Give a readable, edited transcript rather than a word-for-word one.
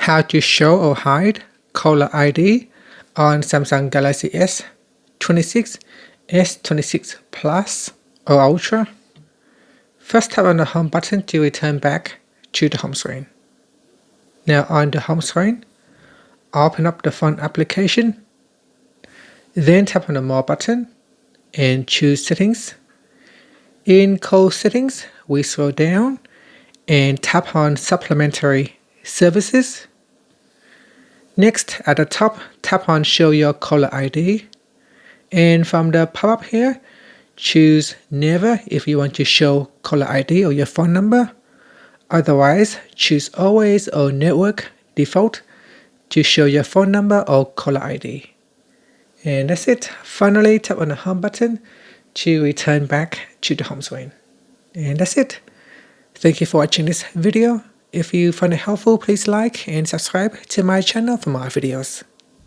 How to show or hide caller ID on Samsung Galaxy S26, S26 Plus or Ultra. First tap on the home button to return back to the home screen. Now on the home screen, open up the phone application. Then tap on the More button and choose Settings. In Call Settings, we scroll down and tap on Supplementary Services. Next, at the top, tap on Show Your Caller ID. And from the pop-up here, choose Never if you want to show caller ID or your phone number. Otherwise, choose Always or Network Default to show your phone number or caller ID. And that's it. Finally, tap on the Home button to return back to the home screen. And that's it. Thank you for watching this video. If you found it helpful, please like and subscribe to my channel for more videos.